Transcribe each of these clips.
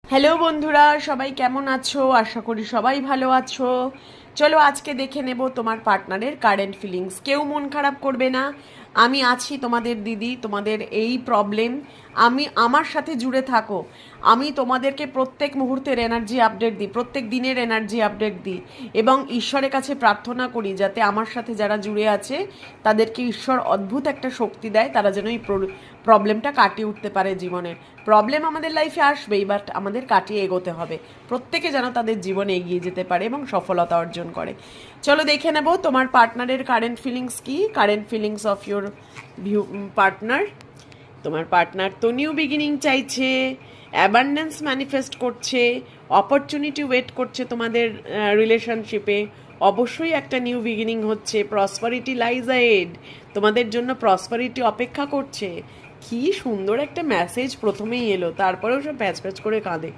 Hello বন্ধুরা, সবাই কেমন আছো? আশা করি সবাই ভালো আছো। চলো আজকে দেখে নেব তোমার পার্টনারের কারেন্ট ফিলিংস। কেউ মন খারাপ করবে না, আমি আছি তোমাদের দিদি। তোমাদের এই প্রবলেম, আমার সাথে জুড়ে থাকো। আমি তোমাদেরকে প্রত্যেক মুহূর্তের এনার্জি আপডেট দিই, প্রত্যেক দিনের এনার্জি আপডেট দিই এবং ঈশ্বরের কাছে প্রার্থনা করি যাতে আমার সাথে যারা জুড়ে আছে তাদেরকে ঈশ্বর অদ্ভুত একটা শক্তি দেয়, তারা যেন এই প্রবলেমটা কাটিয়ে উঠতে পারে। জীবনের প্রবলেম আমাদের লাইফে আসবেই, বাট আমাদের কাটিয়ে এগোতে হবে। প্রত্যেকে যেন তাদের জীবনে এগিয়ে যেতে পারে এবং সফলতা অর্জন করে। চলো দেখে নেব তোমার পার্টনারের কারেন্ট ফিলিংস কি। Current feelings of your partner. তোমার পার্টনার তো নিউ বিগিনিং চাইছে, অ্যাবান্ডেন্স ম্যানিফেস্ট করছে, অপরচুনিটি ওয়েট করছে তোমাদের রিলেশনশিপে। অবশ্যই একটা নিউ বিগিনিং হচ্ছে, প্রসপারিটি লাইজ আহেড। তোমাদের জন্য প্রসপারিটি অপেক্ষা করছে। কি সুন্দর একটা মেসেজ প্রথমেই এলো, তারপরেও সব প্যাচ প্যাচ করে কাঁদে।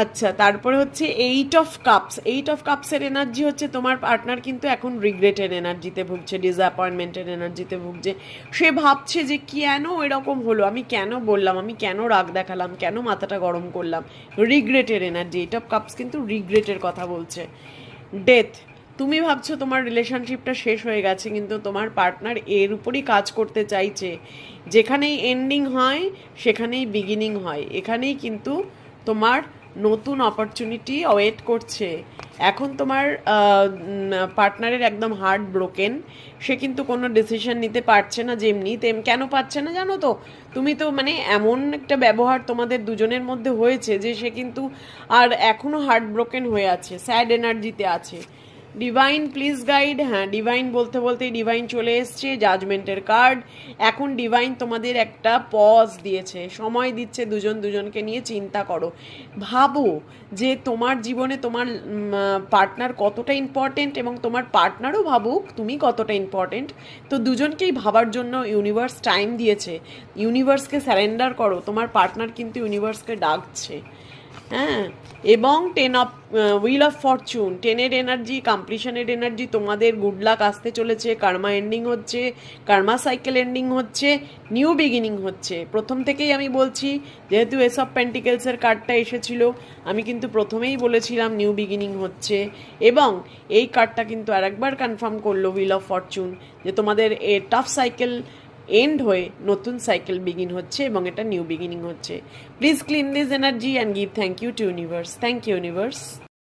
আচ্ছা, তারপরে হচ্ছে eight of cups. Eight of কাপসের এনার্জি হচ্ছে তোমার পার্টনার কিন্তু এখন রিগ্রেটের এনার্জিতে ভুগছে, ডিসঅ্যাপয়েন্টমেন্টের এনার্জিতে ভুগছে। সে ভাবছে যে কেন এরকম হলো, আমি কেন বললাম, আমি কেন রাগ দেখালাম, কেন মাথাটা গরম করলাম। রিগ্রেটের এনার্জি। এইট অফ কাপস কিন্তু রিগ্রেটের কথা বলছে। ডেথ। তুমি ভাবছো তোমার রিলেশনশিপটা শেষ হয়ে গেছে, কিন্তু তোমার পার্টনার এর উপরই কাজ করতে চাইছে। যেখানেই এন্ডিং হয় সেখানেই বিগিনিং হয়। এখানেই কিন্তু তোমার নতুন অপরচুনিটি ওয়েট করছে। এখন তোমার পার্টনারের একদম হার্ট ব্রোকেন। সে কিন্তু কোনো ডিসিশন নিতে পারছে না যেমনি কেন পারছে না জানো তো? তুমি তো মানে এমন একটা ব্যবহার তোমাদের দুজনের মধ্যে হয়েছে যে সে কিন্তু আর এখনও হার্ট ব্রোকেন হয়ে আছে, স্যাড এনার্জিতে আছে। Divine please guide. হ্যাঁ, ডিভাইন বলতে বলতেই ডিভাইন চলে এসছে, জাজমেন্টের কার্ড। এখন ডিভাইন তোমাদের একটা পজ দিয়েছে, সময় দিচ্ছে, দুজন দুজনকে নিয়ে চিন্তা করো। ভাবো যে তোমার জীবনে তোমার পার্টনার কতটা ইম্পর্টেন্ট এবং তোমার পার্টনারও ভাবুক তুমি কতটা ইম্পর্টেন্ট। তো দুজনকেই ভাবার জন্য ইউনিভার্স টাইম দিয়েছে। ইউনিভার্সকে স্যারেন্ডার করো, তোমার পার্টনার কিন্তু ইউনিভার্সকে ডাকছে। হ্যাঁ, এবং ten of wheel of Fortune, টেনের এনার্জি, কমপ্লিশনের এনার্জি। তোমাদের গুড লাক আসতে চলেছে, কার্মা এন্ডিং হচ্ছে, কার্মা সাইকেল এন্ডিং হচ্ছে, নিউ বিগিনিং হচ্ছে। প্রথম থেকেই আমি বলছি, যেহেতু এস অফ পেন্টিকেলসের কার্ডটা এসেছিল, আমি কিন্তু প্রথমেই বলেছিলাম নিউ বিগিনিং হচ্ছে। এবং এই কার্ডটা কিন্তু আরেকবার কনফার্ম করলো, হুইল অফ ফরচুন, যে তোমাদের এ টাফ সাইকেল এন্ড হয়ে নতুন সাইকেল বিগিন হচ্ছে এবং এটা নিউ বিগিনিং হচ্ছে। Please clean this energy and give thank you to universe. Thank you universe.